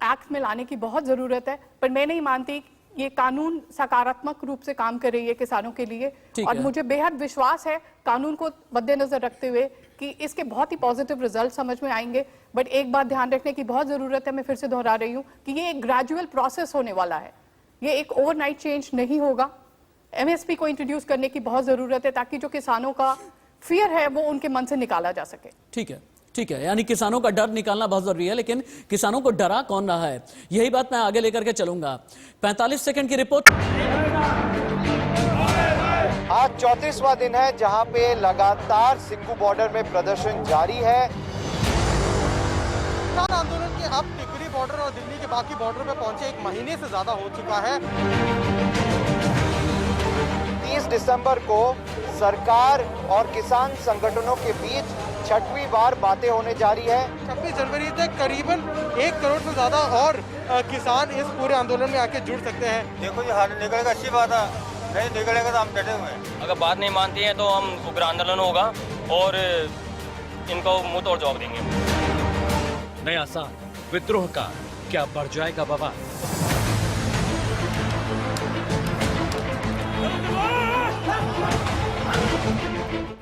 एक्ट में लाने की बहुत जरूरत है, पर मैं नहीं मानती ये कानून सकारात्मक रूप से काम कर रही है किसानों के लिए। ठीक और है। मुझे बेहद विश्वास है कानून को मद्देनजर रखते हुए कि इसके बहुत ही पॉजिटिव रिजल्ट समझ में आएंगे। बट एक बात ध्यान रखने की बहुत जरूरत है, मैं फिर से दोहरा रही हूँ कि ये एक ग्रेजुअल प्रोसेस होने वाला है, ये एक ओवरनाइट चेंज नहीं होगा। एमएसपी को इंट्रोड्यूस करने की बहुत जरूरत है ताकि जो किसानों का फियर है वो उनके मन से निकाला जा सके। ठीक है, ठीक है, यानी किसानों का डर निकालना बहुत जरूरी है, लेकिन किसानों को डरा कौन रहा है, यही बात मैं आगे लेकर के चलूंगा। 45 सेकंड की रिपोर्ट। आज 34वां दिन है जहां पे लगातार सिंघू बॉर्डर में प्रदर्शन जारी है। किसान आंदोलन के अब टिकरी बॉर्डर और दिल्ली के बाकी बॉर्डर पे पहुंचे 1 महीने से ज्यादा हो चुका है। 30 दिसंबर को सरकार और किसान संगठनों के बीच 6वीं बार बातें होने जा रही है। 26 जनवरी तक करीबन 1 करोड़ से ज्यादा और किसान इस पूरे आंदोलन में आके जुड़ सकते हैं। देखो ये हाल निकलेगा, अच्छी बात है, नहीं निकलेगा तो हम डटे हुए हैं। अगर बात नहीं मानती है तो हम उग्र आंदोलन होगा और इनको मुंह तोड़ जवाब देंगे। नया साल विद्रोह का क्या बढ़ जाएगा बवाल?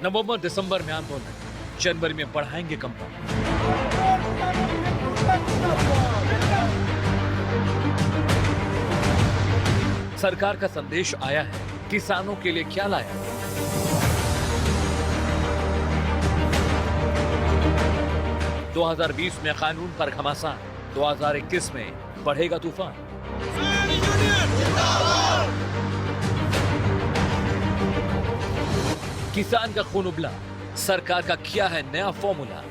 नवंबर दिसंबर में आंदोलन, जनवरी में बढ़ाएंगे कंपन। सरकार का संदेश आया है, किसानों के लिए क्या लाया? – 2020 में कानून पर घमासान, 2021 में बढ़ेगा तूफान। किसान का खून उबला, सरकार का किया है नया फॉर्मूला।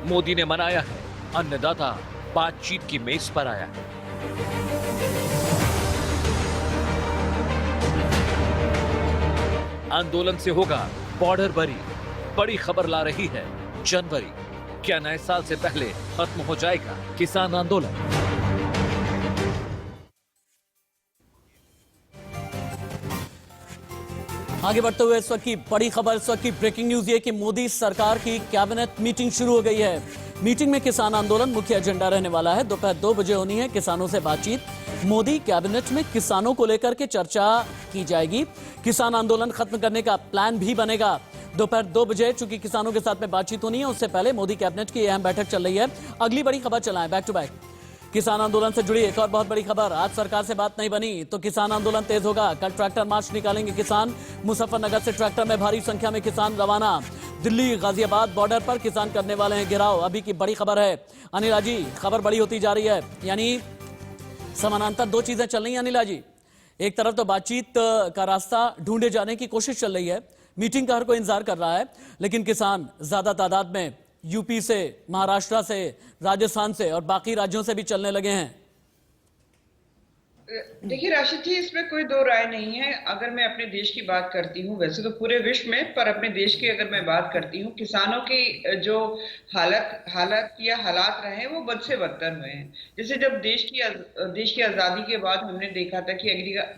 मोदी ने मनाया है, अन्नदाता बातचीत की मेज पर आया है। आंदोलन से होगा बॉर्डर बरी, बड़ी खबर ला रही है जनवरी। क्या नए साल से पहले खत्म हो जाएगा किसान आंदोलन? आगे बढ़ते हुए इस वक्त की बड़ी खबर, इस वक्त की ब्रेकिंग न्यूज ये कि मोदी सरकार की कैबिनेट मीटिंग शुरू हो गई है। मीटिंग में किसान आंदोलन मुख्य एजेंडा रहने वाला है। दोपहर 2 बजे होनी है किसानों से बातचीत। मोदी कैबिनेट में किसानों को लेकर के चर्चा की जाएगी। किसान आंदोलन खत्म करने का प्लान भी बनेगा। दोपहर 2 बजे चूंकि किसानों के साथ में बातचीत होनी है, उससे पहले मोदी कैबिनेट की अहम बैठक चल रही है। अगली बड़ी खबर चलाएं बैक टू बैक। किसान आंदोलन से जुड़ी एक और बहुत बड़ी खबर, आज सरकार से बात नहीं बनी तो किसान आंदोलन तेज होगा। कल ट्रैक्टर मार्च निकालेंगे किसान। मुजफ्फरनगर से ट्रैक्टर में भारी संख्या में किसान रवाना। दिल्ली गाजियाबाद बॉर्डर पर किसान करने वाले हैं घेराव। अभी की बड़ी खबर है अनिला जी, खबर बड़ी होती जा रही है, यानी समानांतर 2 चीजें चल रही हैं अनिला जी। एक तरफ तो बातचीत का रास्ता ढूंढे जाने की कोशिश चल रही है, मीटिंग का हर कोई इंतजार कर रहा है, लेकिन किसान ज्यादा तादाद में यूपी से, महाराष्ट्र से, राजस्थान से और बाकी राज्यों से भी चलने लगे हैं। देखिए राशिद जी, इसमें कोई दो राय नहीं है। अगर मैं अपने देश की बात करती हूँ, वैसे तो पूरे विश्व में, पर अपने देश की अगर मैं बात करती हूँ, किसानों की जो हालत या हालात रहे वो बद से बदतर हुए हैं। जैसे जब देश की आज़ादी के बाद हमने देखा था कि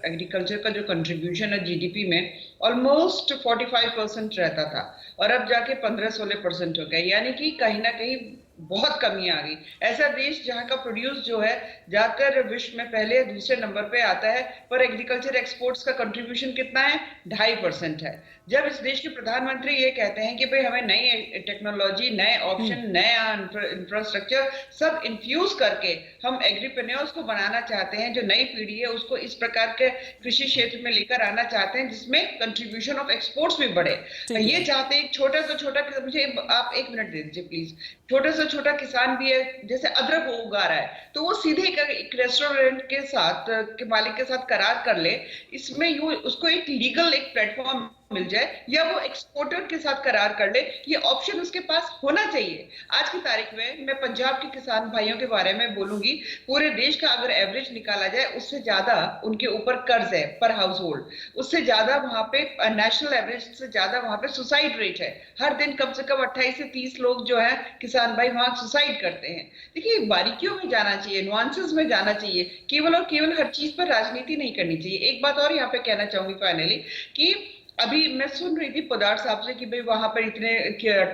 एग्रीकल्चर का जो कंट्रीब्यूशन है जीडीपी में ऑलमोस्ट 45% रहता था, और अब जाके 15-16% हो गया, यानी कि कहीं ना कहीं बहुत कमी आ गई। ऐसा देश जहां का प्रोड्यूस जो है जाकर विश्व में पहले या दूसरे नंबर पे आता है, पर एग्रीकल्चर एक्सपोर्ट्स का कंट्रीब्यूशन कितना है? 2.5% है। जब इस देश के प्रधानमंत्री ये कहते हैं कि भाई हमें नई टेक्नोलॉजी, नए ऑप्शन, नया इंफ्रास्ट्रक्चर सब इन्फ्यूज करके हम एग्रीप्रेन्योर्स को बनाना चाहते हैं, जो नई पीढ़ी है उसको इस प्रकार के कृषि क्षेत्र में लेकर आना चाहते हैं जिसमें कंट्रीब्यूशन ऑफ एक्सपोर्ट्स भी बढ़े। ये चाहते हैं छोटा से छोटा, मुझे आप 1 मिनट दे दीजिए प्लीज, छोटा से छोटा किसान भी है, जैसे अदरक वो उगा रहा है तो वो सीधे एक रेस्टोरेंट के साथ के मालिक के साथ करार कर ले, इसमें उसको एक लीगल एक प्लेटफॉर्म मिल जाए, या वो एक्सपोर्टर के साथ करार कर ले, ये ऑप्शन उसके पास होना चाहिए। आज की तारीख में मैं पंजाब के किसान भाइयों के बारे में बोलूंगी, पूरे देश का अगर एवरेज निकाला जाए उससे ज्यादा उनके ऊपर कर्ज है पर हाउस होल्ड, उससे ज्यादा वहां पे नेशनल एवरेज से ज्यादा वहां पे सुसाइड रेट है। हर दिन कम से कम 28 से 30 लोग जो है किसान भाई वहां सुसाइड करते हैं। देखिए बारीकियों में जाना चाहिए, नुआंसेस में जाना चाहिए, केवल और केवल हर चीज पर राजनीति नहीं करनी चाहिए। एक बात और यहाँ पे कहना चाहूंगी फाइनली कि अभी मैं सुन रही थी पोदार साहब से कि भाई वहां पर इतने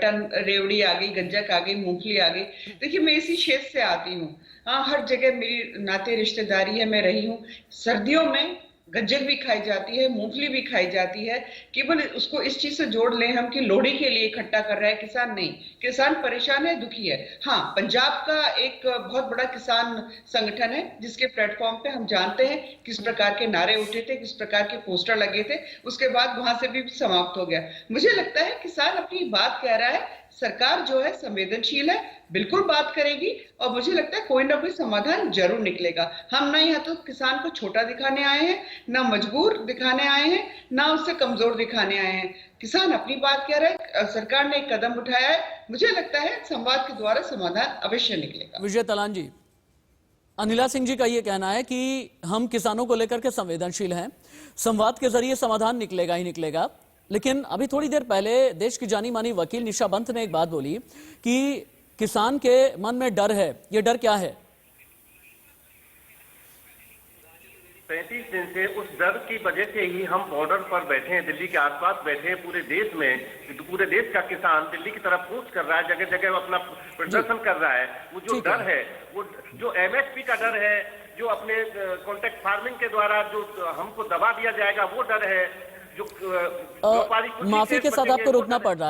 टन रेवड़ी आ गई, गंजक आ गई, मूंगफली आ गई। देखिए मैं इसी क्षेत्र से आती हूँ, हाँ हर जगह मेरी नाते रिश्तेदारी है, मैं रही हूँ। सर्दियों में गंजक भी खाई जाती है, मूंगफली भी खाई जाती है। केवल उसको इस चीज से जोड़ लें हम कि लोहड़ी के लिए इकट्ठा कर रहा है किसान, नहीं, किसान परेशान है, दुखी है। हाँ पंजाब का एक बहुत बड़ा किसान संगठन है जिसके प्लेटफॉर्म पे हम जानते हैं किस प्रकार के नारे उठे थे, किस प्रकार के पोस्टर लगे थे, उसके बाद वहां से भी समाप्त हो गया। मुझे लगता है किसान अपनी बात कह रहा है, सरकार जो है संवेदनशील है, बिल्कुल बात करेगी और मुझे लगता है कोई ना कोई समाधान जरूर निकलेगा। हम ना यहाँ तो किसान को छोटा दिखाने आए हैं, ना मजबूर दिखाने आए हैं, ना उससे कमजोर दिखाने आए हैं। किसान अपनी बात कह रहा है, सरकार ने एक कदम उठाया है, मुझे लगता है संवाद के द्वारा समाधान अवश्य निकलेगा। विजय तलान जी, अनिला सिंह जी का ये कहना है कि हम किसानों को लेकर के संवेदनशील हैं, संवाद के जरिए समाधान निकलेगा ही निकलेगा। लेकिन अभी थोड़ी देर पहले देश की जानी मानी वकील निशा पंत ने एक बात बोली कि किसान के मन में डर है। ये डर क्या है? 35 दिन से उस डर की वजह से ही हम बॉर्डर पर बैठे हैं, दिल्ली के आसपास बैठे हैं। पूरे देश में, पूरे देश का किसान दिल्ली की तरफ कूच कर रहा है, जगह जगह अपना प्रदर्शन कर रहा है। वो जो डर है, वो जो एमएसपी का डर है, जो अपने कॉन्ट्रैक्ट फार्मिंग के द्वारा जो हमको दबा दिया जाएगा, वो डर है। जो माफी के साथ आपको रोकना पड़ रहा है।